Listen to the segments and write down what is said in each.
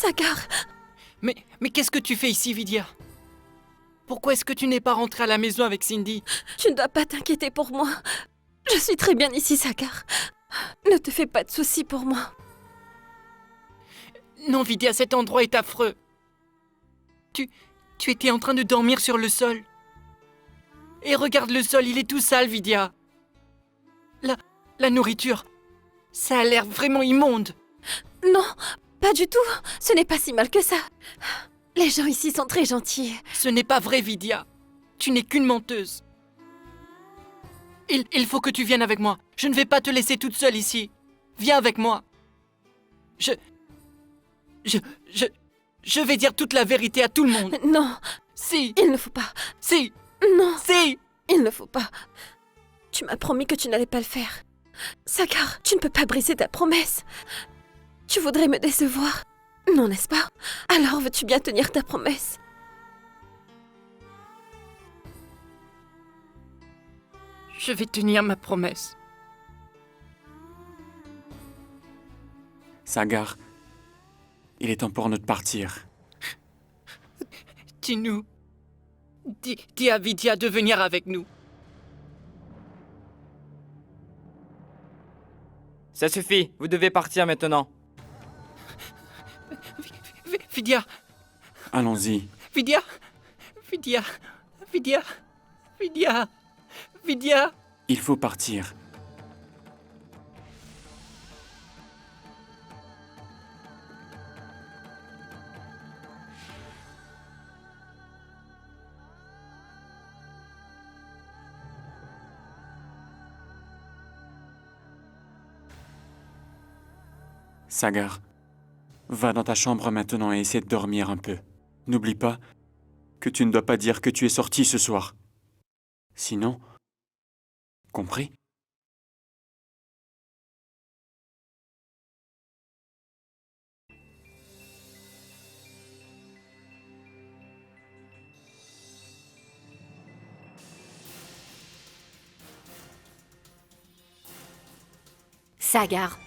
Sagar, Mais qu'est-ce que tu fais ici, Vidya? Pourquoi est-ce que tu n'es pas rentrée à la maison avec Cindy? tu ne dois pas t'inquiéter pour moi. Je suis très bien ici, Sagar. Ne te fais pas de soucis pour moi. Non, Vidya, cet endroit est affreux. Tu étais en train de dormir sur le sol. Et regarde le sol, il est tout sale, Vidya. La nourriture, ça a l'air vraiment immonde. Non, pas du tout. Ce n'est pas si mal que ça. Les gens ici sont très gentils. Ce n'est pas vrai, Vidya. Tu n'es qu'une menteuse. Il faut que tu viennes avec moi. Je ne vais pas te laisser toute seule ici. Viens avec moi. Je vais dire toute la vérité à tout le monde. Non, Si, il ne faut pas. si, Non, si. il ne faut pas. Tu m'as promis que tu n'allais pas le faire. Sagar, tu ne peux pas briser ta promesse. Tu voudrais me décevoir, non, n'est-ce pas? Alors veux-tu bien tenir ta promesse? Je vais tenir ma promesse. Sagar, il est temps pour nous de partir. Dis-nous. Dis à Vidya de venir avec nous. Ça suffit, vous devez partir maintenant. Vidya, Allons-y. Vidya, Vidya, Vidya, Vidya, Vidya. Il faut partir. Sagar, va dans ta chambre maintenant et essaie de dormir un peu. N'oublie pas que tu ne dois pas dire que tu es sorti ce soir. Sinon... Compris? Sagar.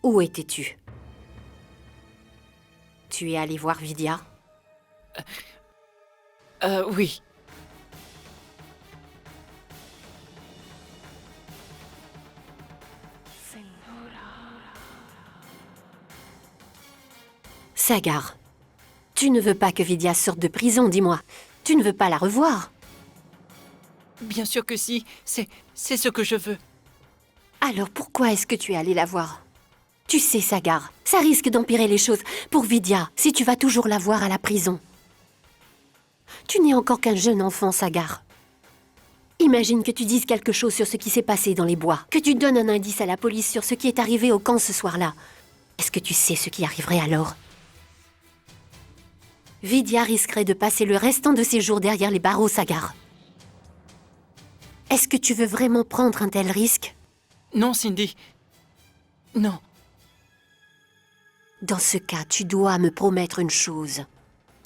Où étais-tu? Tu es allé voir Vidya? Oui. Sagar, tu ne veux pas que Vidya sorte de prison, dis-moi. Tu ne veux pas la revoir? Bien sûr que si. C'est ce que je veux. Alors pourquoi est-ce que tu es allé la voir? Tu sais, Sagar, ça risque d'empirer les choses pour Vidya si tu vas toujours la voir à la prison. Tu n'es encore qu'un jeune enfant, Sagar. Imagine que tu dises quelque chose sur ce qui s'est passé dans les bois, que tu donnes un indice à la police sur ce qui est arrivé au camp ce soir-là. Est-ce que tu sais ce qui arriverait alors? Vidya risquerait de passer le restant de ses jours derrière les barreaux, Sagar. Est-ce que tu veux vraiment prendre un tel risque? Non, Cindy. Non. Dans ce cas, tu dois me promettre une chose.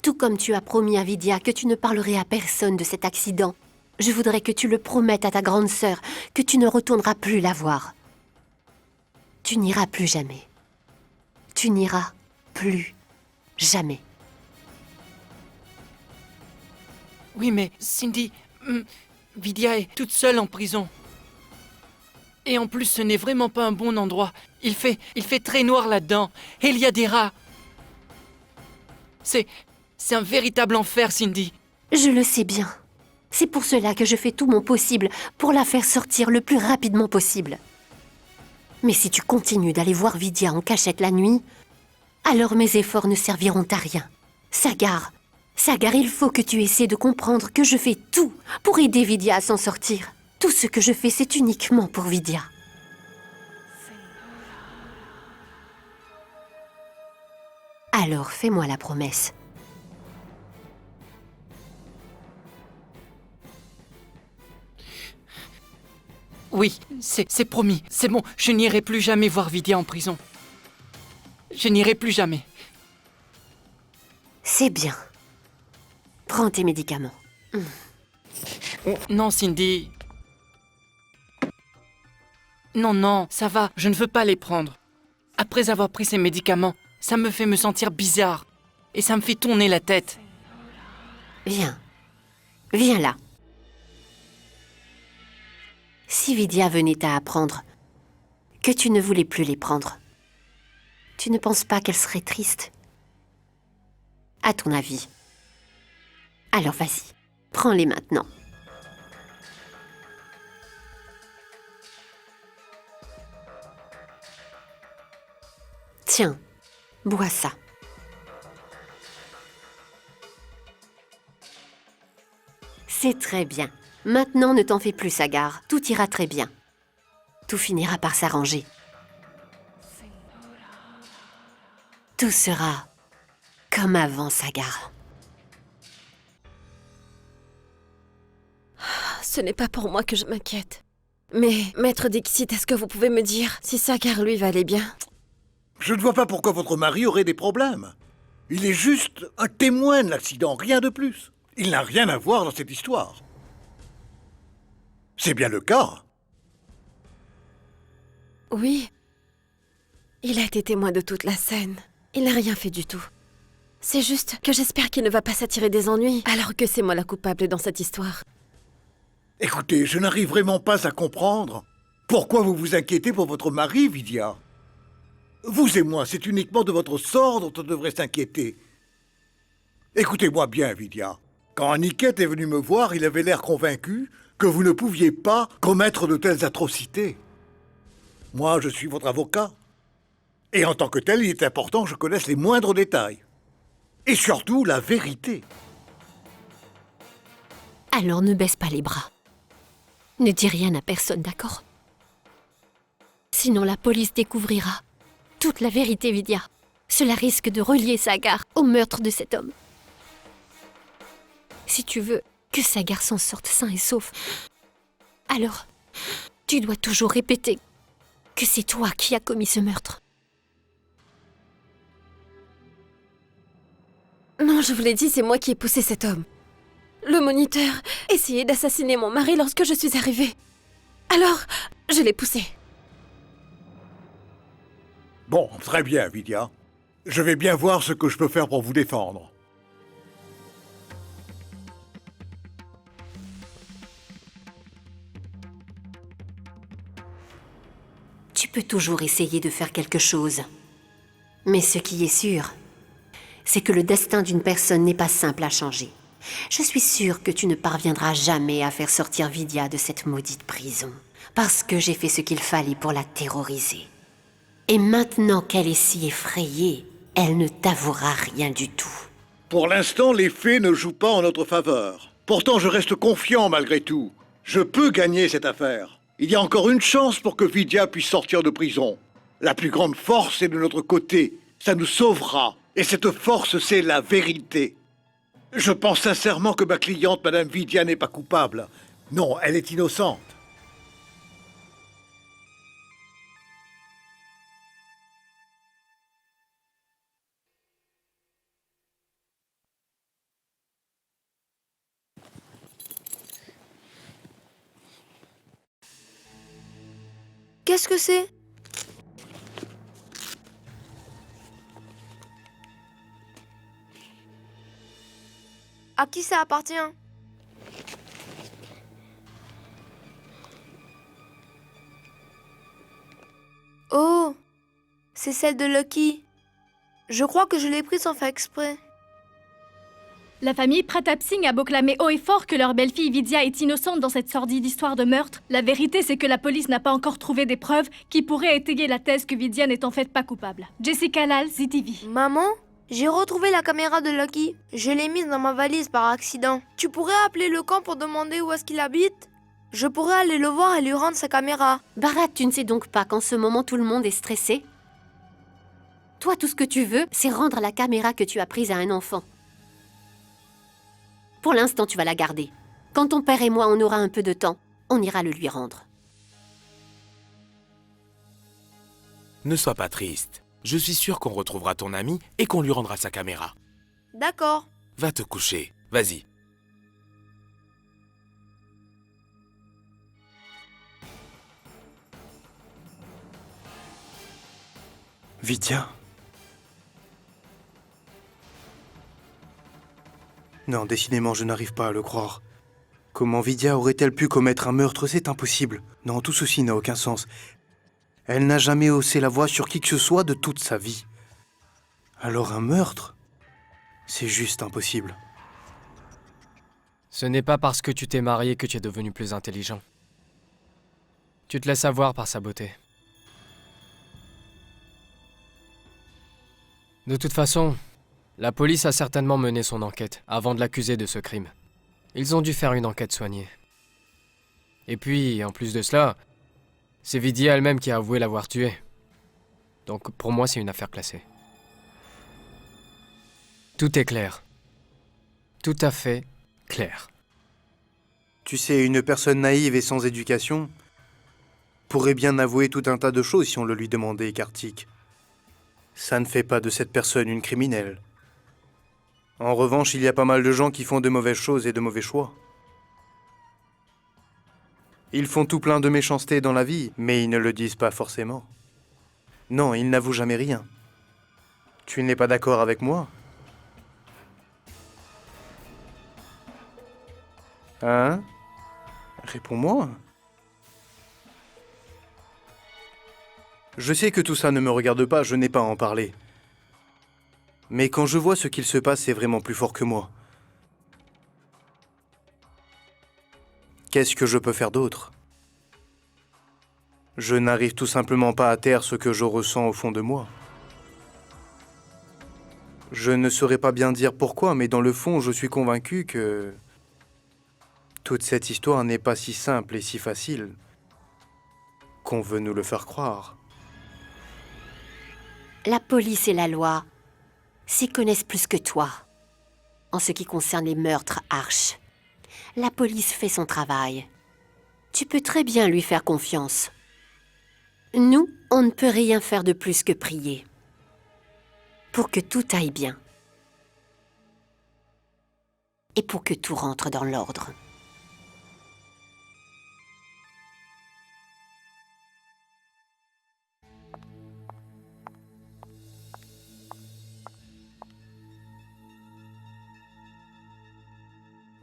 Tout comme tu as promis à Vidya que tu ne parlerais à personne de cet accident, je voudrais que tu le promettes à ta grande sœur que tu ne retourneras plus la voir. Tu n'iras plus jamais. Tu n'iras plus jamais. Oui, mais Cindy, Vidya est toute seule en prison. Et en plus, ce n'est vraiment pas un bon endroit. Il fait très noir là-dedans. Et il y a des rats. C'est un véritable enfer, Cindy. Je le sais bien. C'est pour cela que je fais tout mon possible pour la faire sortir le plus rapidement possible. Mais si tu continues d'aller voir Vidya en cachette la nuit, alors mes efforts ne serviront à rien. Sagar, il faut que tu essaies de comprendre que je fais tout pour aider Vidya à s'en sortir. Tout ce que je fais, c'est uniquement pour Vidya. Alors, fais-moi la promesse. Oui, c'est promis. C'est bon, je n'irai plus jamais voir Vidya en prison. Je n'irai plus jamais. C'est bien. Prends tes médicaments. Non, Cindy. Non, non, ça va, je ne veux pas les prendre. Après avoir pris ces médicaments, ça me fait me sentir bizarre. Et ça me fait tourner la tête. Viens. Viens là. Si Vidya venait à apprendre que tu ne voulais plus les prendre, tu ne penses pas qu'elle serait triste? À ton avis? Alors vas-y, prends-les maintenant. Tiens, bois ça. C'est très bien. Maintenant, ne t'en fais plus, Sagar. Tout ira très bien. Tout finira par s'arranger. Tout sera comme avant, Sagar. Ce n'est pas pour moi que je m'inquiète. Mais, Maître Dixit, est-ce que vous pouvez me dire si Sagar, lui, va aller bien? Je ne vois pas pourquoi votre mari aurait des problèmes. Il est juste un témoin de l'accident, rien de plus. Il n'a rien à voir dans cette histoire. C'est bien le cas. Oui. Il a été témoin de toute la scène. Il n'a rien fait du tout. C'est juste que j'espère qu'il ne va pas s'attirer des ennuis, alors que c'est moi la coupable dans cette histoire. Écoutez, je n'arrive vraiment pas à comprendre pourquoi vous vous inquiétez pour votre mari, Vidya. Vous et moi, c'est uniquement de votre sort dont on devrait s'inquiéter. Écoutez-moi bien, Vidya. Quand Aniket est venu me voir, il avait l'air convaincu que vous ne pouviez pas commettre de telles atrocités. Moi, je suis votre avocat. Et en tant que tel, il est important que je connaisse les moindres détails. Et surtout, la vérité. Alors ne baisse pas les bras. Ne dis rien à personne, d'accord? Sinon la police découvrira toute la vérité, Vidya. Cela risque de relier Sagar au meurtre de cet homme. Si tu veux que Sagar s'en sorte sain et sauf, alors tu dois toujours répéter que c'est toi qui as commis ce meurtre. Non, je vous l'ai dit, c'est moi qui ai poussé cet homme. Le moniteur essayait d'assassiner mon mari lorsque je suis arrivée. Alors, je l'ai poussé. Bon, très bien, Vidya. Je vais bien voir ce que je peux faire pour vous défendre. Tu peux toujours essayer de faire quelque chose. Mais ce qui est sûr, c'est que le destin d'une personne n'est pas simple à changer. Je suis sûre que tu ne parviendras jamais à faire sortir Vidya de cette maudite prison. Parce que j'ai fait ce qu'il fallait pour la terroriser. Et maintenant qu'elle est si effrayée, elle ne t'avouera rien du tout. Pour l'instant, les faits ne jouent pas en notre faveur. Pourtant, je reste confiant malgré tout. Je peux gagner cette affaire. Il y a encore une chance pour que Vidya puisse sortir de prison. La plus grande force est de notre côté. Ça nous sauvera. Et cette force, c'est la vérité. Je pense sincèrement que ma cliente, Madame Vidya, n'est pas coupable. Non, elle est innocente. Qu'est-ce que c'est? À qui ça appartient? Oh, c'est celle de Lucky. Je crois que je l'ai prise sans faire exprès. La famille Pratap Singh a beau clamer haut et fort que leur belle-fille Vidya est innocente dans cette sordide histoire de meurtre. La vérité, c'est que la police n'a pas encore trouvé des preuves qui pourraient étayer la thèse que Vidya n'est en fait pas coupable. Jessica Lal, ZTV. Maman, j'ai retrouvé la caméra de Lucky. Je l'ai mise dans ma valise par accident. Tu pourrais appeler le camp pour demander où est-ce qu'il habite? Je pourrais aller le voir et lui rendre sa caméra. Bharat, tu ne sais donc pas qu'en ce moment tout le monde est stressé? Toi, tout ce que tu veux, c'est rendre la caméra que tu as prise à un enfant. Pour l'instant, tu vas la garder. Quand ton père et moi, on aura un peu de temps, on ira le lui rendre. Ne sois pas triste. Je suis sûr qu'on retrouvera ton ami et qu'on lui rendra sa caméra. D'accord. Va te coucher. Vas-y. Vidya? Non, décidément, je n'arrive pas à le croire. Comment Vidya aurait-elle pu commettre un meurtre? C'est impossible. Non, tout ceci n'a aucun sens. Elle n'a jamais haussé la voix sur qui que ce soit de toute sa vie. Alors un meurtre? C'est juste impossible. Ce n'est pas parce que tu t'es marié que tu es devenu plus intelligent. Tu te laisses avoir par sa beauté. De toute façon, la police a certainement mené son enquête avant de l'accuser de ce crime. Ils ont dû faire une enquête soignée. Et puis, en plus de cela, c'est Vidya elle-même qui a avoué l'avoir tué. Donc pour moi, c'est une affaire classée. Tout est clair. Tout à fait clair. Tu sais, une personne naïve et sans éducation pourrait bien avouer tout un tas de choses si on le lui demandait, Kartik. Ça ne fait pas de cette personne une criminelle. En revanche, il y a pas mal de gens qui font de mauvaises choses et de mauvais choix. Ils font tout plein de méchanceté dans la vie, mais ils ne le disent pas forcément. Non, ils n'avouent jamais rien. Tu n'es pas d'accord avec moi? Hein? Réponds-moi. Je sais que tout ça ne me regarde pas, je n'ai pas à en parler. Mais quand je vois ce qu'il se passe, c'est vraiment plus fort que moi. Qu'est-ce que je peux faire d'autre? Je n'arrive tout simplement pas à taire ce que je ressens au fond de moi. Je ne saurais pas bien dire pourquoi, mais dans le fond, je suis convaincu que toute cette histoire n'est pas si simple et si facile qu'on veut nous le faire croire. La police et la loi s'y connaissent plus que toi. En ce qui concerne les meurtres, Arch, la police fait son travail. Tu peux très bien lui faire confiance. Nous, on ne peut rien faire de plus que prier. Pour que tout aille bien. Et pour que tout rentre dans l'ordre.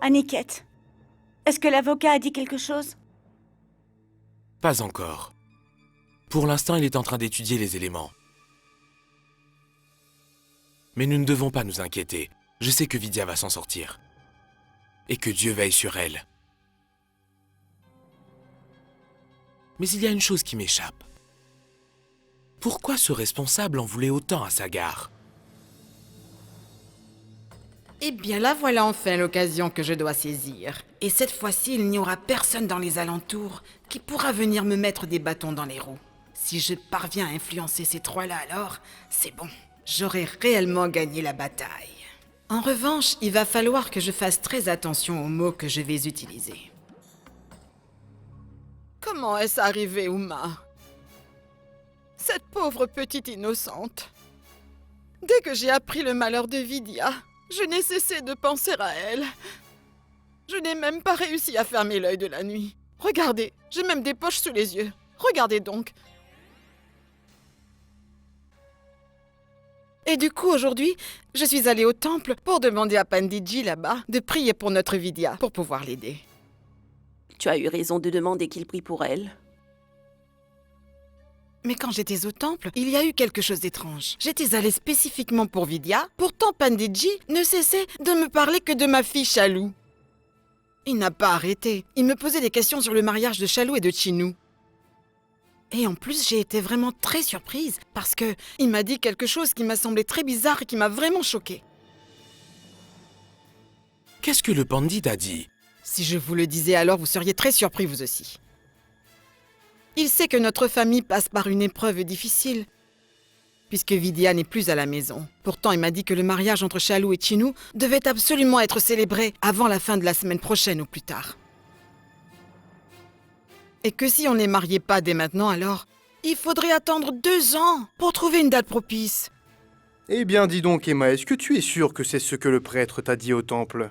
Aniket, est-ce que l'avocat a dit quelque chose? Pas encore. Pour l'instant, il est en train d'étudier les éléments. Mais nous ne devons pas nous inquiéter. Je sais que Vidya va s'en sortir. Et que Dieu veille sur elle. Mais il y a une chose qui m'échappe. Pourquoi ce responsable en voulait autant à Sagar? Eh bien, là voilà enfin l'occasion que je dois saisir. Et cette fois-ci, il n'y aura personne dans les alentours qui pourra venir me mettre des bâtons dans les roues. Si je parviens à influencer ces trois-là, alors, c'est bon. J'aurai réellement gagné la bataille. En revanche, il va falloir que je fasse très attention aux mots que je vais utiliser. Comment est-ce arrivé, Uma? Cette pauvre petite innocente. Dès que j'ai appris le malheur de Vidya, je n'ai cessé de penser à elle. Je n'ai même pas réussi à fermer l'œil de la nuit. Regardez, j'ai même des poches sous les yeux. Regardez donc. Et du coup, aujourd'hui, je suis allée au temple pour demander à Panditji là-bas de prier pour notre Vidya, pour pouvoir l'aider. Tu as eu raison de demander qu'il prie pour elle. Mais quand j'étais au temple, il y a eu quelque chose d'étrange. J'étais allée spécifiquement pour Vidya, pourtant Panditji ne cessait de me parler que de ma fille Chalou. Il n'a pas arrêté. Il me posait des questions sur le mariage de Chalou et de Chinu. Et en plus, j'ai été vraiment très surprise parce que il m'a dit quelque chose qui m'a semblé très bizarre et qui m'a vraiment choquée. Qu'est-ce que le pandit a dit? Si je vous le disais alors, vous seriez très surpris vous aussi. Il sait que notre famille passe par une épreuve difficile, puisque Vidya n'est plus à la maison. Pourtant, il m'a dit que le mariage entre Chalou et Chinu devait absolument être célébré avant la fin de la semaine prochaine ou plus tard. Et que si on n'est marié pas dès maintenant, alors il faudrait attendre 2 ans pour trouver une date propice. Eh bien, dis donc, Emma, est-ce que tu es sûre que c'est ce que le prêtre t'a dit au temple?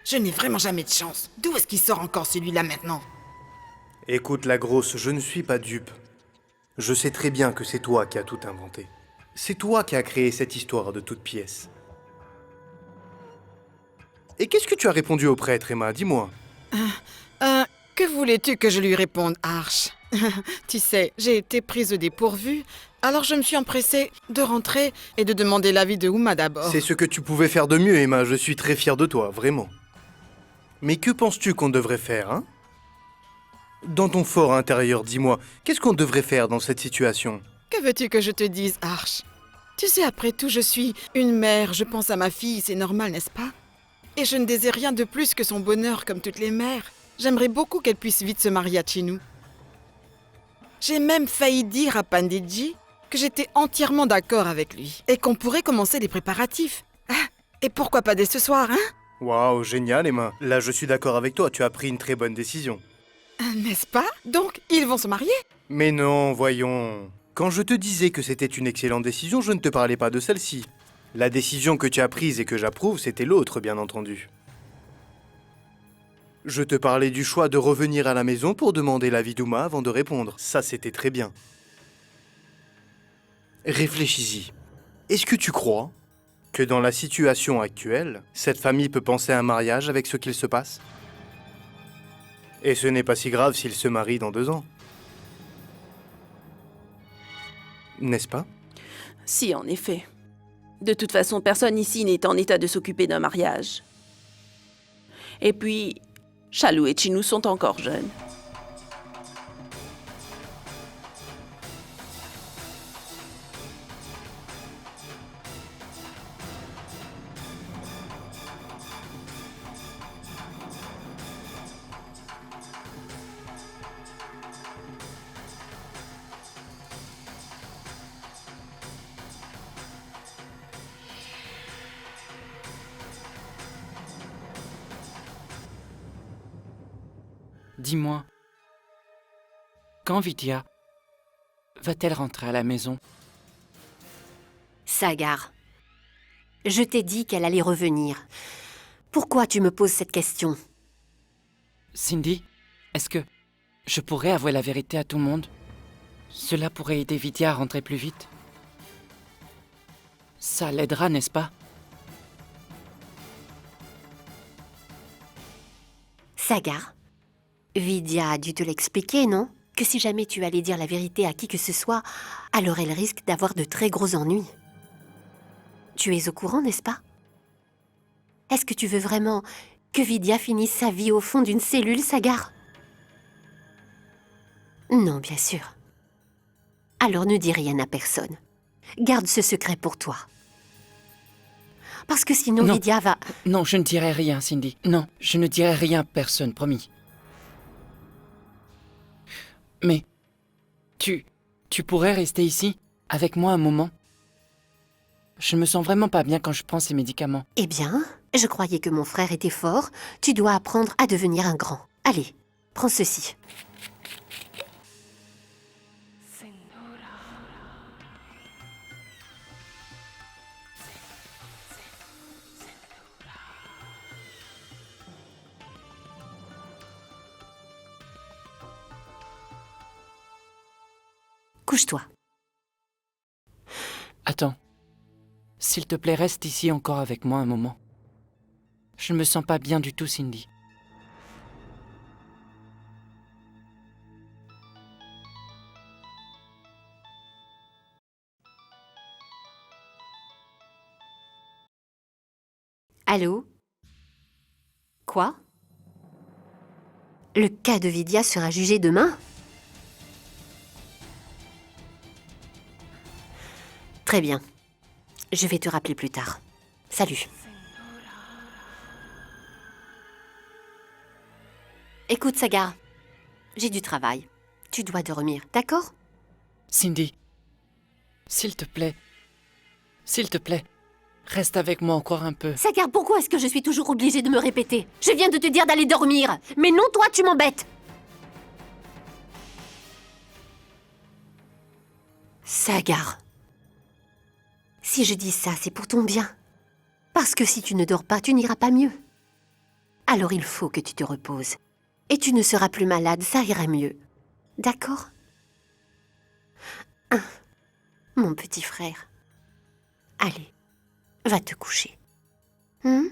Je n'ai vraiment jamais de chance. D'où est-ce qu'il sort encore celui-là maintenant? Écoute la grosse, je ne suis pas dupe. Je sais très bien que c'est toi qui as tout inventé. C'est toi qui as créé cette histoire de toutes pièces. Et qu'est-ce que tu as répondu au prêtre, Emma? Dis-moi. Que voulais-tu que je lui réponde, Arch? Tu sais, j'ai été prise au dépourvu, alors je me suis empressée de rentrer et de demander l'avis de Uma d'abord. C'est ce que tu pouvais faire de mieux, Emma. Je suis très fier de toi, vraiment. Mais que penses-tu qu'on devrait faire, hein? Dans ton fort intérieur, dis-moi, qu'est-ce qu'on devrait faire dans cette situation? Que veux-tu que je te dise, Arch? Tu sais, après tout, je suis une mère, je pense à ma fille, c'est normal, n'est-ce pas? Et je ne désire rien de plus que son bonheur comme toutes les mères. J'aimerais beaucoup qu'elle puisse vite se marier à Chinu. J'ai même failli dire à Panditji que j'étais entièrement d'accord avec lui et qu'on pourrait commencer les préparatifs. Ah, et pourquoi pas dès ce soir, hein? Waouh, génial, Emma. Là, je suis d'accord avec toi, tu as pris une très bonne décision. N'est-ce pas? Donc, ils vont se marier? Mais non, voyons. Quand je te disais que c'était une excellente décision, je ne te parlais pas de celle-ci. La décision que tu as prise et que j'approuve, c'était l'autre, bien entendu. Je te parlais du choix de revenir à la maison pour demander l'avis d'Uma avant de répondre. Ça, c'était très bien. Réfléchis-y. Est-ce que tu crois que dans la situation actuelle, cette famille peut penser à un mariage avec ce qu'il se passe? Et ce n'est pas si grave s'ils se marient dans 2 ans. N'est-ce pas? Si, en effet. De toute façon, personne ici n'est en état de s'occuper d'un mariage. Et puis, Chalou et Chinu sont encore jeunes. Dis-moi, quand Vidya va-t-elle rentrer à la maison? Sagar, je t'ai dit qu'elle allait revenir. Pourquoi tu me poses cette question? Cindy, est-ce que je pourrais avouer la vérité à tout le monde? Cela pourrait aider Vidya à rentrer plus vite. Ça l'aidera, n'est-ce pas? Sagar, Vidya a dû te l'expliquer, non? Que si jamais tu allais dire la vérité à qui que ce soit, alors elle risque d'avoir de très gros ennuis. Tu es au courant, n'est-ce pas? Est-ce que tu veux vraiment que Vidya finisse sa vie au fond d'une cellule, Sagar? Non, bien sûr. Alors ne dis rien à personne. Garde ce secret pour toi. Parce que sinon Non. Vidya va... Non, je ne dirai rien, Cindy. Non, je ne dirai rien à personne, promis. Mais tu pourrais rester ici, avec moi un moment? Je ne me sens vraiment pas bien quand je prends ces médicaments. Eh bien, je croyais que mon frère était fort. Tu dois apprendre à devenir un grand. Allez, prends ceci. Couche-toi. Attends. S'il te plaît, reste ici encore avec moi un moment. Je ne me sens pas bien du tout, Cindy. Allô? Quoi? Le cas de Vidya sera jugé demain? Très bien. Je vais te rappeler plus tard. Salut. Écoute, Sagar, j'ai du travail. Tu dois dormir, d'accord? Cindy, s'il te plaît, reste avec moi encore un peu. Sagar, pourquoi est-ce que je suis toujours obligée de me répéter? Je viens de te dire d'aller dormir. Mais non, toi, tu m'embêtes. Sagar. Si je dis ça, c'est pour ton bien. Parce que si tu ne dors pas, tu n'iras pas mieux. Alors il faut que tu te reposes. Et tu ne seras plus malade, ça ira mieux. D'accord? Mon petit frère. Allez, va te coucher. Hmm?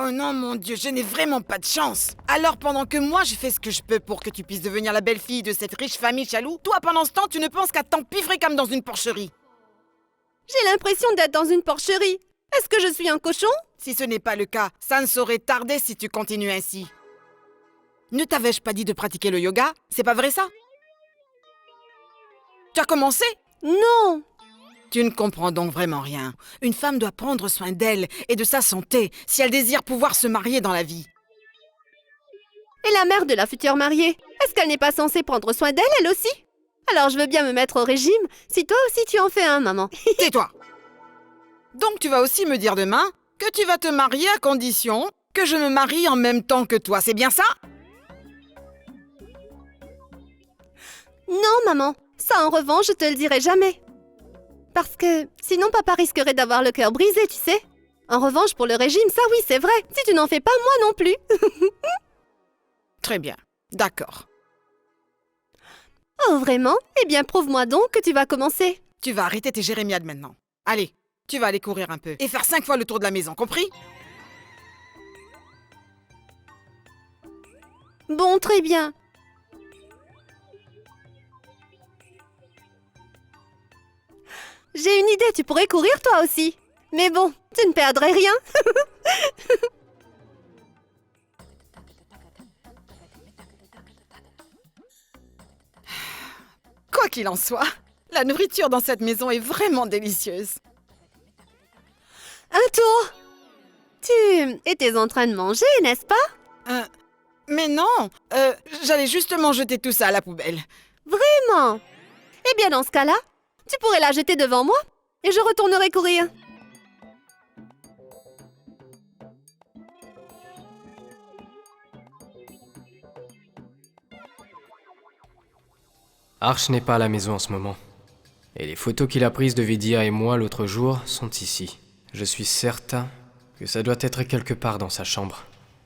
Oh non, mon Dieu, je n'ai vraiment pas de chance. Alors, pendant que moi, je fais ce que je peux pour que tu puisses devenir la belle-fille de cette riche famille Chalou, toi, pendant ce temps, tu ne penses qu'à t'empiffrer comme dans une porcherie. J'ai l'impression d'être dans une porcherie. Est-ce que je suis un cochon? Si ce n'est pas le cas, ça ne saurait tarder si tu continues ainsi. Ne t'avais-je pas dit de pratiquer le yoga? C'est pas vrai ça? Tu as commencé? Non! Tu ne comprends donc vraiment rien. Une femme doit prendre soin d'elle et de sa santé si elle désire pouvoir se marier dans la vie. Et la mère de la future mariée, est-ce qu'elle n'est pas censée prendre soin d'elle, elle aussi? Alors je veux bien me mettre au régime, si toi aussi tu en fais un, maman. Tais-toi! Donc tu vas aussi me dire demain que tu vas te marier à condition que je me marie en même temps que toi, c'est bien ça? Non, maman. Ça, en revanche, je te le dirai jamais. Parce que sinon, papa risquerait d'avoir le cœur brisé, tu sais. En revanche, pour le régime, ça oui, c'est vrai. Si tu n'en fais pas, moi non plus. Très bien, d'accord. Oh, vraiment? Eh bien, prouve-moi donc que tu vas commencer. Tu vas arrêter tes jérémiades maintenant. Allez, tu vas aller courir un peu et faire 5 fois le tour de la maison, compris? Bon, très bien. J'ai une idée, tu pourrais courir toi aussi. Mais bon, tu ne perdrais rien. Quoi qu'il en soit, la nourriture dans cette maison est vraiment délicieuse. Un tour. Tu étais en train de manger, n'est-ce pas? Mais non, j'allais justement jeter tout ça à la poubelle. Vraiment? Eh bien, dans ce cas-là, tu pourrais la jeter devant moi et je retournerai courir. Arch n'est pas à la maison en ce moment. Et les photos qu'il a prises de Vidya et moi l'autre jour sont ici. Je suis certain que ça doit être quelque part dans sa chambre.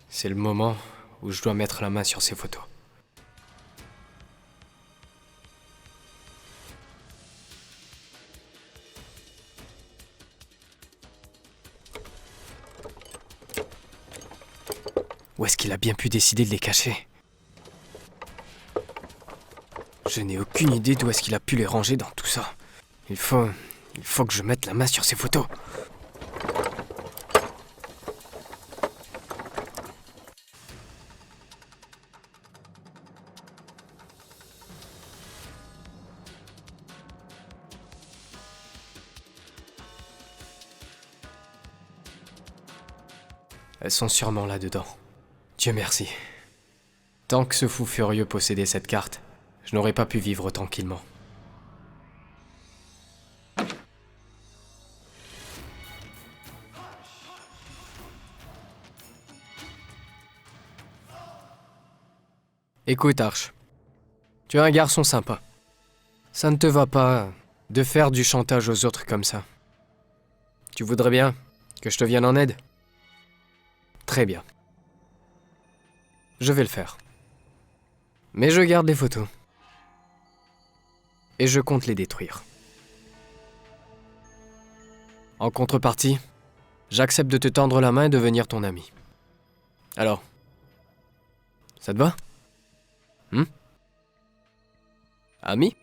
C'est le moment où je dois mettre la main sur ces photos. Où est-ce qu'il a bien pu décider de les cacher? Je n'ai aucune idée d'où est-ce qu'il a pu les ranger dans tout ça. Il faut que je mette la main sur ces photos. Elles sont sûrement là-dedans. Dieu merci. Tant que ce fou furieux possédait cette carte, je n'aurais pas pu vivre tranquillement. Écoute, Arch. Tu es un garçon sympa. Ça ne te va pas de faire du chantage aux autres comme ça. Tu voudrais bien que je te vienne en aide? Très bien. Je vais le faire. Mais je garde les photos. Et je compte les détruire. En contrepartie, j'accepte de te tendre la main et devenir ton ami. Alors, ça te va? Ami?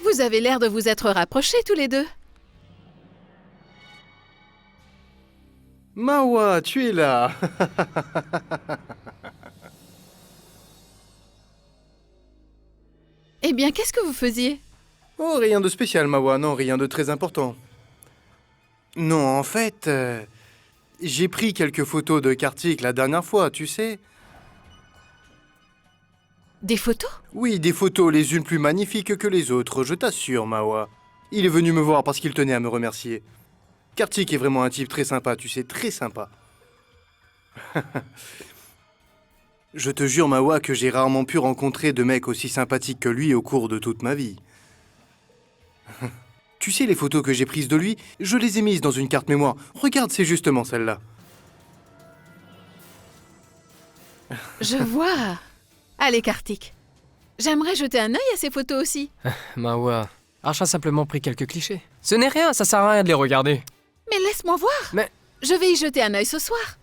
Vous avez l'air de vous être rapprochés tous les deux. Mawa, tu es là. Eh bien, qu'est-ce que vous faisiez? Oh, rien de spécial, Mawa, non, rien de très important. Non, en fait, j'ai pris quelques photos de Kartik la dernière fois, tu sais. Des photos? Oui, des photos les unes plus magnifiques que les autres, je t'assure, Mawa. Il est venu me voir parce qu'il tenait à me remercier. Kartik est vraiment un type très sympa, tu sais, très sympa. Je te jure, Mawa, que j'ai rarement pu rencontrer de mecs aussi sympathiques que lui au cours de toute ma vie. Tu sais, les photos que j'ai prises de lui, je les ai mises dans une carte mémoire. Regarde, c'est justement celle-là. Je vois. Allez, Kartik. J'aimerais jeter un œil à ces photos aussi. Mawa, Arch a simplement pris quelques clichés. Ce n'est rien, ça sert à rien de les regarder. Mais laisse-moi voir. Mais... Je vais y jeter un œil ce soir.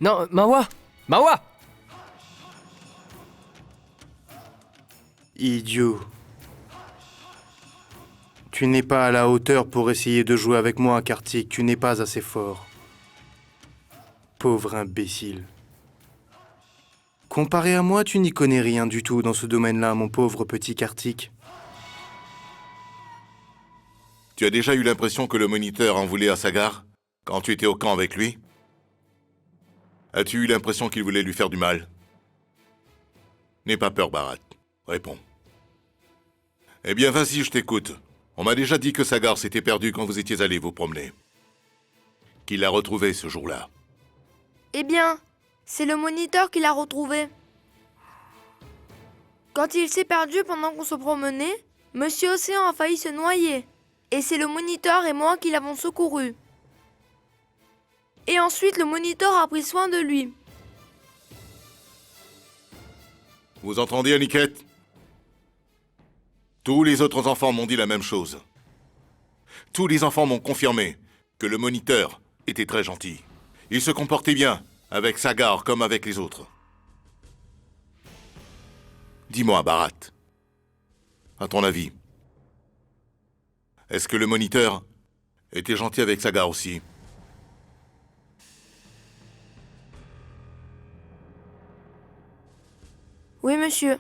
Non, Mawa! Mawa! Idiot. Tu n'es pas à la hauteur pour essayer de jouer avec moi, Kartik. Tu n'es pas assez fort. Pauvre imbécile. Comparé à moi, tu n'y connais rien du tout dans ce domaine-là, mon pauvre petit Kartik. Tu as déjà eu l'impression que le moniteur en voulait à Sagar, quand tu étais au camp avec lui? As-tu eu l'impression qu'il voulait lui faire du mal? N'aie pas peur, Bharat. Réponds. Eh bien, vas-y, je t'écoute. On m'a déjà dit que Sagar s'était perdu quand vous étiez allés vous promener. Qu'il l'a retrouvé ce jour-là. Eh bien, c'est le moniteur qui l'a retrouvé. Quand il s'est perdu pendant qu'on se promenait, Monsieur Océan a failli se noyer. Et c'est le moniteur et moi qui l'avons secouru. Et ensuite, le moniteur a pris soin de lui. Vous entendez, Aniket? Tous les autres enfants m'ont dit la même chose. Tous les enfants m'ont confirmé que le moniteur était très gentil. Il se comportait bien, avec Sagar comme avec les autres. Dis-moi, Bharat, à ton avis, est-ce que le moniteur était gentil avec Sagar aussi? Oui, monsieur.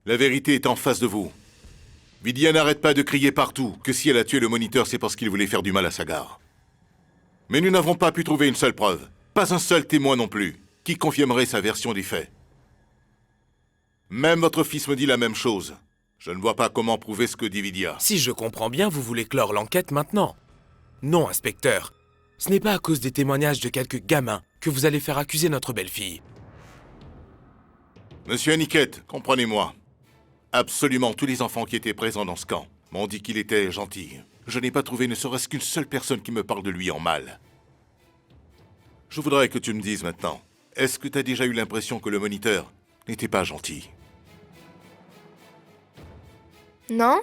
La vérité est en face de vous. Vidya n'arrête pas de crier partout que si elle a tué le moniteur, c'est parce qu'il voulait faire du mal à Sagar. Mais nous n'avons pas pu trouver une seule preuve, pas un seul témoin non plus, qui confirmerait sa version des faits. Même votre fils me dit la même chose. Je ne vois pas comment prouver ce que dit Vidya. Si je comprends bien, vous voulez clore l'enquête maintenant. Non, inspecteur. Ce n'est pas à cause des témoignages de quelques gamins que vous allez faire accuser notre belle-fille. Monsieur Aniket, comprenez-moi. Absolument tous les enfants qui étaient présents dans ce camp m'ont dit qu'il était gentil. Je n'ai pas trouvé ne serait-ce qu'une seule personne qui me parle de lui en mal. Je voudrais que tu me dises maintenant, est-ce que tu as déjà eu l'impression que le moniteur n'était pas gentil? Non?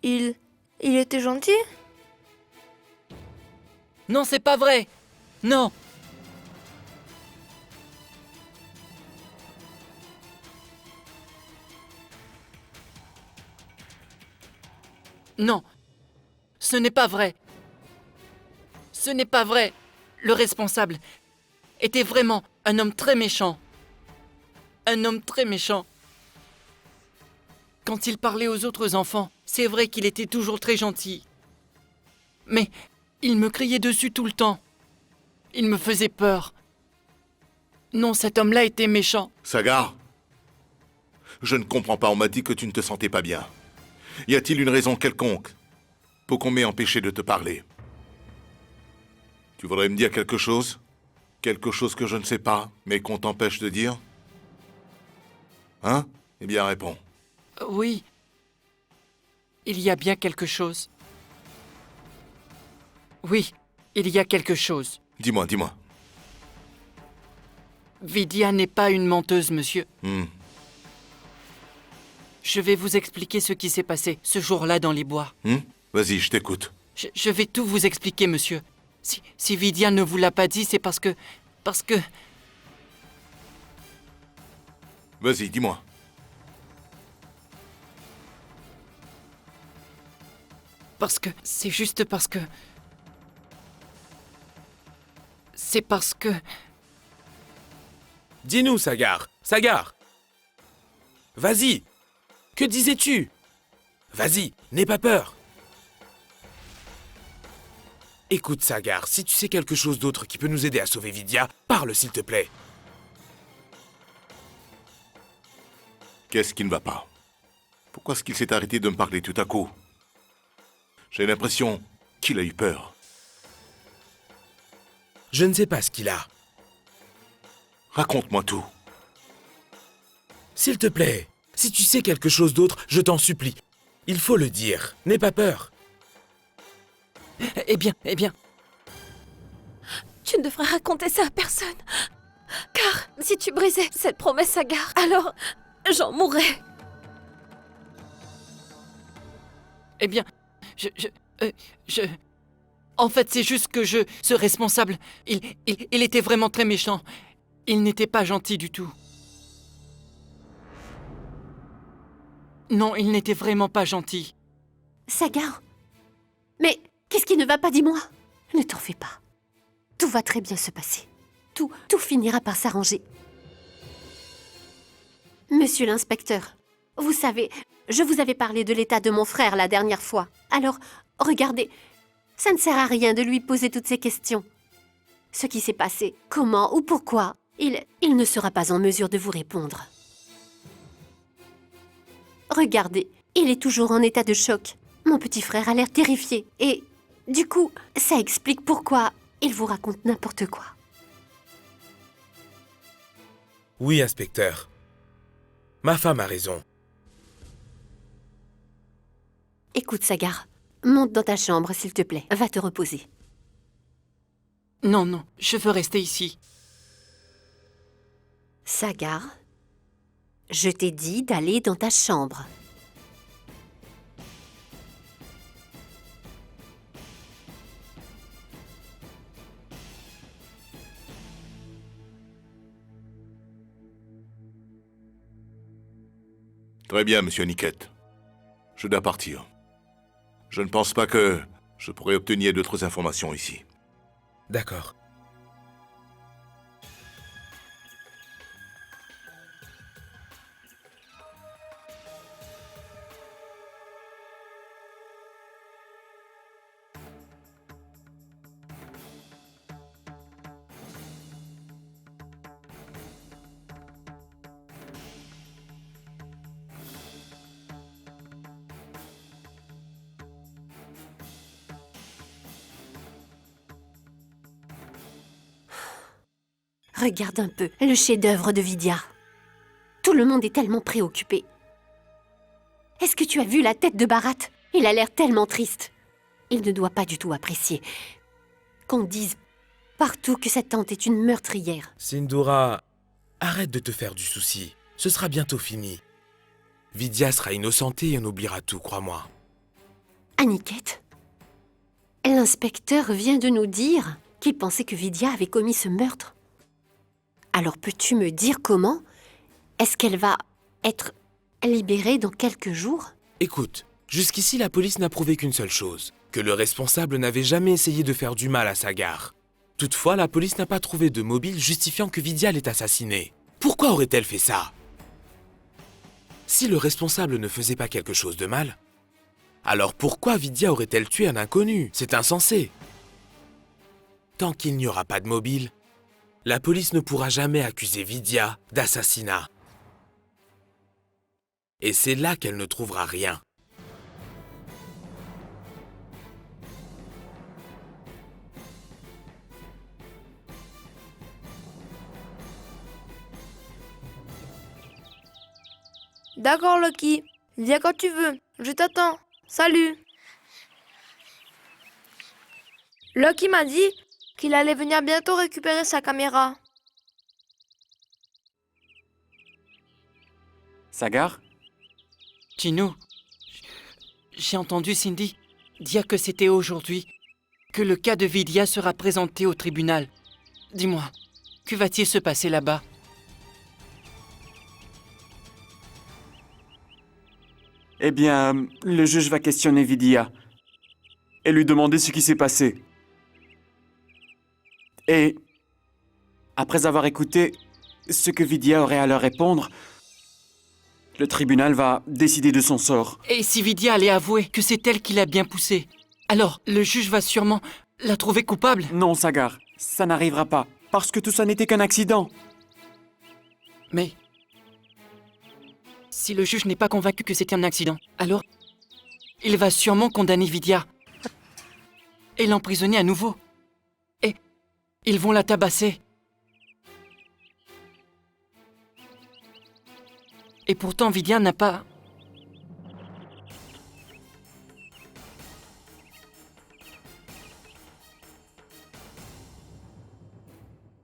Il était gentil? Non, c'est pas vrai! Non! Non, ce n'est pas vrai. Ce n'est pas vrai. Le responsable était vraiment un homme très méchant. Un homme très méchant. Quand il parlait aux autres enfants, c'est vrai qu'il était toujours très gentil. Mais il me criait dessus tout le temps. Il me faisait peur. Non, cet homme-là était méchant. Sagar, je ne comprends pas, on m'a dit que tu ne te sentais pas bien. Y a-t-il une raison quelconque pour qu'on m'ait empêché de te parler? Tu voudrais me dire quelque chose? Quelque chose que je ne sais pas, mais qu'on t'empêche de dire? Hein? Eh bien, réponds. Oui. Il y a bien quelque chose. Oui, il y a quelque chose. Dis-moi, dis-moi. Vidya n'est pas une menteuse, monsieur. Je vais vous expliquer ce qui s'est passé ce jour-là dans les bois. Vas-y, je t'écoute. Je vais tout vous expliquer, monsieur. Si Vidya ne vous l'a pas dit, c'est parce que... Vas-y, dis-moi. C'est juste parce que... C'est parce que... Dis-nous, Sagar. Sagar. Vas-y. Que disais-tu? Vas-y, n'aie pas peur. Écoute, Sagar, si tu sais quelque chose d'autre qui peut nous aider à sauver Vidya, parle s'il te plaît. Qu'est-ce qui ne va pas? Pourquoi est-ce qu'il s'est arrêté de me parler tout à coup? J'ai l'impression qu'il a eu peur. Je ne sais pas ce qu'il a. Raconte-moi tout. S'il te plaît, si tu sais quelque chose d'autre, je t'en supplie. Il faut le dire. N'aie pas peur. Eh bien, Tu ne devrais raconter ça à personne. Car si tu brisais cette promesse, Sagar, alors j'en mourrais. eh bien, En fait, c'est juste que ce responsable, il était vraiment très méchant. Il n'était pas gentil du tout. Non, il n'était vraiment pas gentil. Sagar, mais qu'est-ce qui ne va pas, dis-moi? Ne t'en fais pas. Tout va très bien se passer. Tout finira par s'arranger. Monsieur l'inspecteur, vous savez, je vous avais parlé de l'état de mon frère la dernière fois. Alors, regardez, ça ne sert à rien de lui poser toutes ces questions. Ce qui s'est passé, comment ou pourquoi, il ne sera pas en mesure de vous répondre. Regardez, il est toujours en état de choc. Mon petit frère a l'air terrifié. Et, du coup, ça explique pourquoi il vous raconte n'importe quoi. Oui, inspecteur. Ma femme a raison. Écoute, Sagar, monte dans ta chambre, s'il te plaît. Va te reposer. Non, je veux rester ici. Sagar, je t'ai dit d'aller dans ta chambre. Très bien, monsieur Niket. Je dois partir. Je ne pense pas que je pourrais obtenir d'autres informations ici. D'accord. Regarde un peu le chef-d'œuvre de Vidya. Tout le monde est tellement préoccupé. Est-ce que tu as vu la tête de Bharat? Il a l'air tellement triste. Il ne doit pas du tout apprécier qu'on dise partout que sa tante est une meurtrière. Sindhura, arrête de te faire du souci. Ce sera bientôt fini. Vidya sera innocentée et on oubliera tout, crois-moi. Aniket, l'inspecteur vient de nous dire qu'il pensait que Vidya avait commis ce meurtre. Alors peux-tu me dire comment? Est-ce qu'elle va être libérée dans quelques jours? Écoute, jusqu'ici la police n'a prouvé qu'une seule chose, que le responsable n'avait jamais essayé de faire du mal à Sagar. Toutefois, la police n'a pas trouvé de mobile justifiant que Vidya l'ait assassinée. Pourquoi aurait-elle fait ça? Si le responsable ne faisait pas quelque chose de mal, alors pourquoi Vidya aurait-elle tué un inconnu? C'est insensé. Tant qu'il n'y aura pas de mobile, la police ne pourra jamais accuser Vidya d'assassinat. Et c'est là qu'elle ne trouvera rien. D'accord, Lucky. Viens quand tu veux. Je t'attends. Salut. Lucky m'a dit qu'il allait venir bientôt récupérer sa caméra. Sagar? Chino, j'ai entendu Cindy dire que c'était aujourd'hui que le cas de Vidya sera présenté au tribunal. Dis-moi, que va-t-il se passer là-bas? Eh bien, le juge va questionner Vidya et lui demander ce qui s'est passé. Et après avoir écouté ce que Vidya aurait à leur répondre, le tribunal va décider de son sort. Et si Vidya allait avouer que c'est elle qui l'a bien poussé, alors le juge va sûrement la trouver coupable. Non, Sagar, ça n'arrivera pas, parce que tout ça n'était qu'un accident. Mais si le juge n'est pas convaincu que c'était un accident, alors il va sûrement condamner Vidya et l'emprisonner à nouveau. Et ils vont la tabasser. Et pourtant, Vidya n'a pas...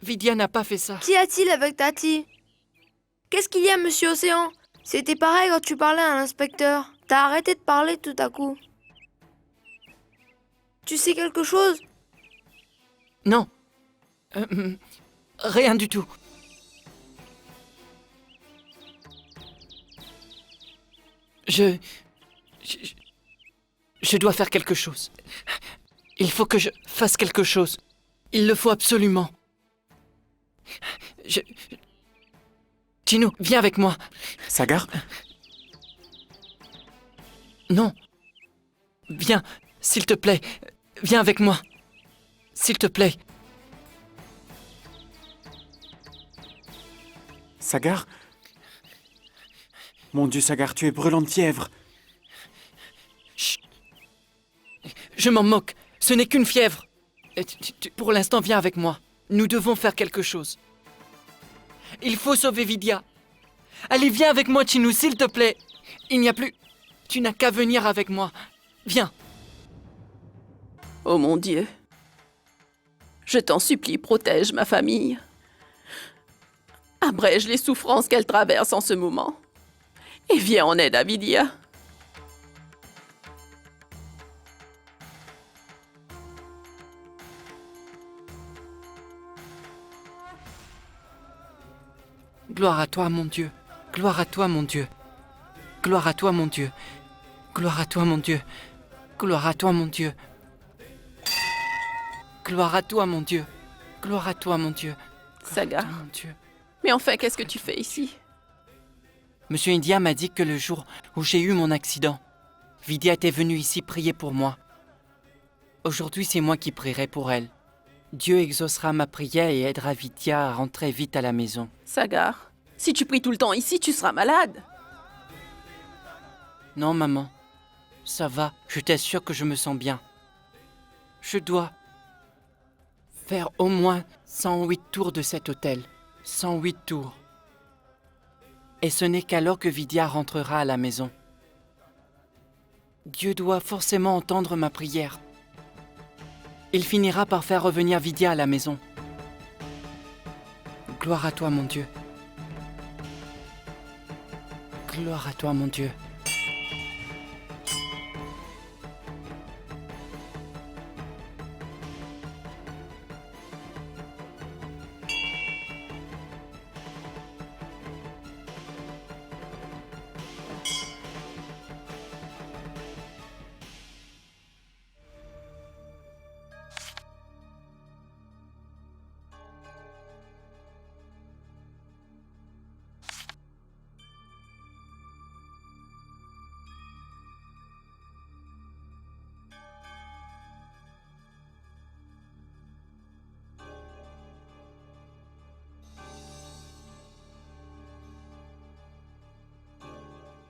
Vidya n'a pas fait ça. Qu'y a-t-il avec Tati? Qu'est-ce qu'il y a, monsieur Océan? C'était pareil quand tu parlais à l'inspecteur. T'as arrêté de parler tout à coup. Tu sais quelque chose? Non. Rien du tout. Je dois faire quelque chose. Il faut que je fasse quelque chose. Il le faut absolument. Chino, viens avec moi. Sagar? Non. Viens, s'il te plaît. Viens avec moi. S'il te plaît. Sagar? Mon Dieu, Sagar, tu es brûlant de fièvre. Chut. Je m'en moque. Ce n'est qu'une fièvre. Pour l'instant, viens avec moi. Nous devons faire quelque chose. Il faut sauver Vidya. Allez, viens avec moi, Chino, s'il te plaît. Il n'y a plus... Tu n'as qu'à venir avec moi. Viens. Oh mon Dieu. Je t'en supplie, protège ma famille. Abrège les souffrances qu'elle traverse en ce moment. Et viens en aide à Vidya. Gloire à toi, mon Dieu. Gloire à toi, mon Dieu. Gloire à toi, mon Dieu. Gloire à toi, mon Dieu. Gloire à toi, mon Dieu. Gloire à toi, mon Dieu. Gloire à toi, mon Dieu. Sagar. Mon Dieu. Mais enfin, qu'est-ce que tu fais ici? Monsieur India m'a dit que le jour où j'ai eu mon accident, Vidya était venue ici prier pour moi. Aujourd'hui, c'est moi qui prierai pour elle. Dieu exaucera ma prière et aidera Vidya à rentrer vite à la maison. Sagar, si tu pries tout le temps ici, tu seras malade. Non, maman. Ça va, je t'assure que je me sens bien. Je dois faire au moins 108 tours de cet hôtel. 108 tours. Et ce n'est qu'alors que Vidya rentrera à la maison. Dieu doit forcément entendre ma prière. Il finira par faire revenir Vidya à la maison. Gloire à toi, mon Dieu. Gloire à toi, mon Dieu.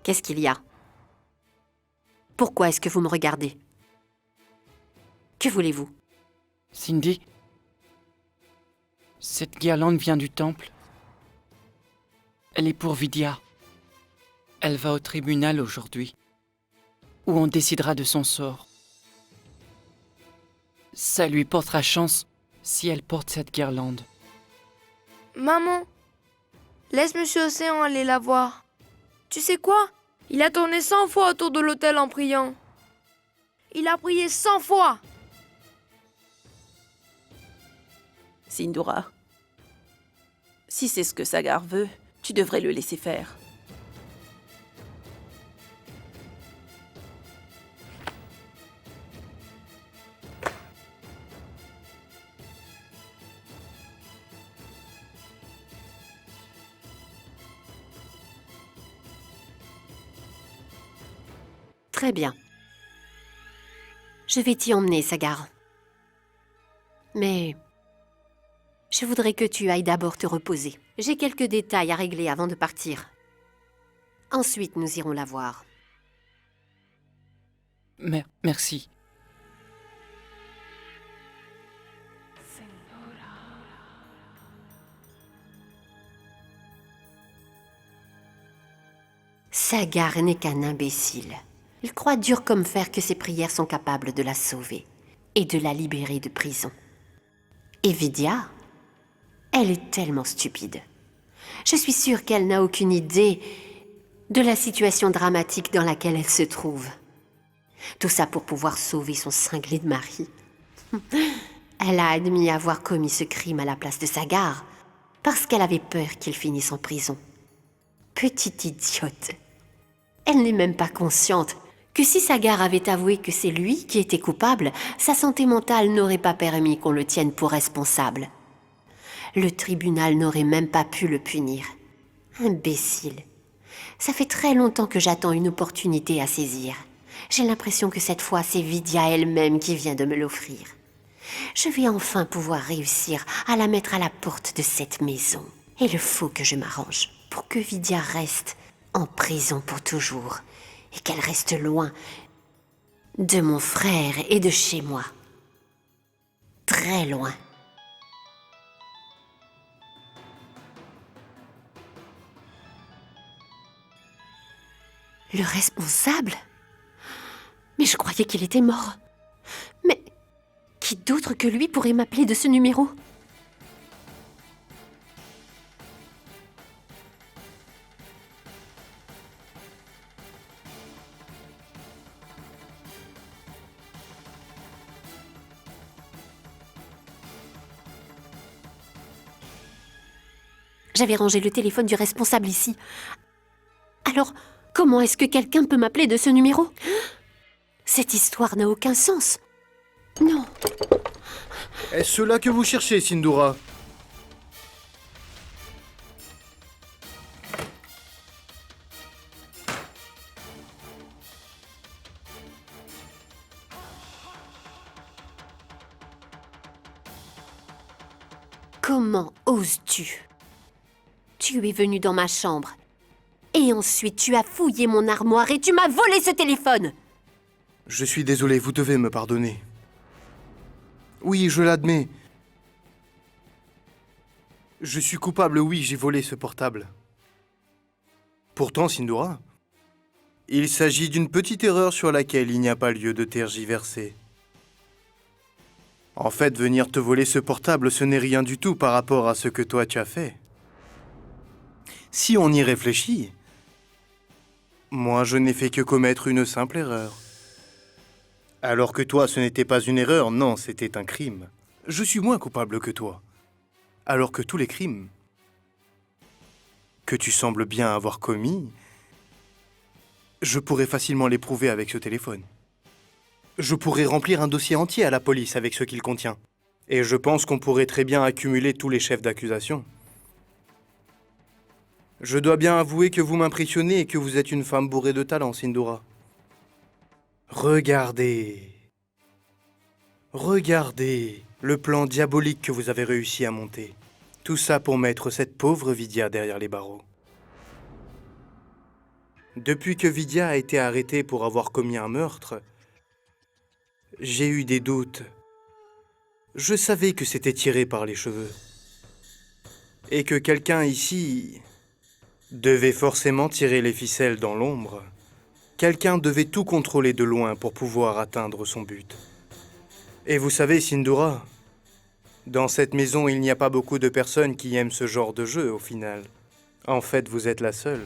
Qu'est-ce qu'il y a? Pourquoi est-ce que vous me regardez? Que voulez-vous? Cindy, cette guirlande vient du temple. Elle est pour Vidya. Elle va au tribunal aujourd'hui, où on décidera de son sort. Ça lui portera chance si elle porte cette guirlande. Maman, laisse monsieur Océan aller la voir. Tu sais quoi? Il a tourné 100 fois autour de l'hôtel en priant. Il a prié 100 fois. Sindura, si c'est ce que Sagar veut, tu devrais le laisser faire. Très bien. Je vais t'y emmener, Sagar. Mais je voudrais que tu ailles d'abord te reposer. J'ai quelques détails à régler avant de partir. Ensuite, nous irons la voir. Merci. Sagar n'est qu'un imbécile. Il croit dur comme fer que ses prières sont capables de la sauver et de la libérer de prison. Et Vidya, elle est tellement stupide. Je suis sûre qu'elle n'a aucune idée de la situation dramatique dans laquelle elle se trouve. Tout ça pour pouvoir sauver son cinglé de mari. Elle a admis avoir commis ce crime à la place de Sagar parce qu'elle avait peur qu'il finisse en prison. Petite idiote. Elle n'est même pas consciente que si Sagar avait avoué que c'est lui qui était coupable, sa santé mentale n'aurait pas permis qu'on le tienne pour responsable. Le tribunal n'aurait même pas pu le punir. Imbécile. Ça fait très longtemps que j'attends une opportunité à saisir. J'ai l'impression que cette fois, c'est Vidya elle-même qui vient de me l'offrir. Je vais enfin pouvoir réussir à la mettre à la porte de cette maison. Et il faut que je m'arrange pour que Vidya reste en prison pour toujours et qu'elle reste loin de mon frère et de chez moi. Très loin. Le responsable ? Mais je croyais qu'il était mort. Mais qui d'autre que lui pourrait m'appeler de ce numéro ? J'avais rangé le téléphone du responsable ici. Alors, comment est-ce que quelqu'un peut m'appeler de ce numéro ? Cette histoire n'a aucun sens. Non. Est-ce cela que vous cherchez, Sindhura ? Comment oses-tu ? Tu es venu dans ma chambre. Et ensuite, tu as fouillé mon armoire et tu m'as volé ce téléphone. Je suis désolé, vous devez me pardonner. Oui, je l'admets. Je suis coupable, oui, j'ai volé ce portable. Pourtant, Sindhura, il s'agit d'une petite erreur sur laquelle il n'y a pas lieu de tergiverser. En fait, venir te voler ce portable, ce n'est rien du tout par rapport à ce que toi tu as fait. Si on y réfléchit, moi je n'ai fait que commettre une simple erreur. Alors que toi, ce n'était pas une erreur, non, c'était un crime. Je suis moins coupable que toi. Alors que tous les crimes que tu sembles bien avoir commis, je pourrais facilement les prouver avec ce téléphone. Je pourrais remplir un dossier entier à la police avec ce qu'il contient. Et je pense qu'on pourrait très bien accumuler tous les chefs d'accusation. Je dois bien avouer que vous m'impressionnez et que vous êtes une femme bourrée de talent, Sindhura. Regardez. Regardez le plan diabolique que vous avez réussi à monter. Tout ça pour mettre cette pauvre Vidya derrière les barreaux. Depuis que Vidya a été arrêtée pour avoir commis un meurtre, j'ai eu des doutes. Je savais que c'était tiré par les cheveux. Et que quelqu'un ici devait forcément tirer les ficelles dans l'ombre. Quelqu'un devait tout contrôler de loin pour pouvoir atteindre son but. Et vous savez, Sindhura, dans cette maison, il n'y a pas beaucoup de personnes qui aiment ce genre de jeu, au final. En fait, vous êtes la seule.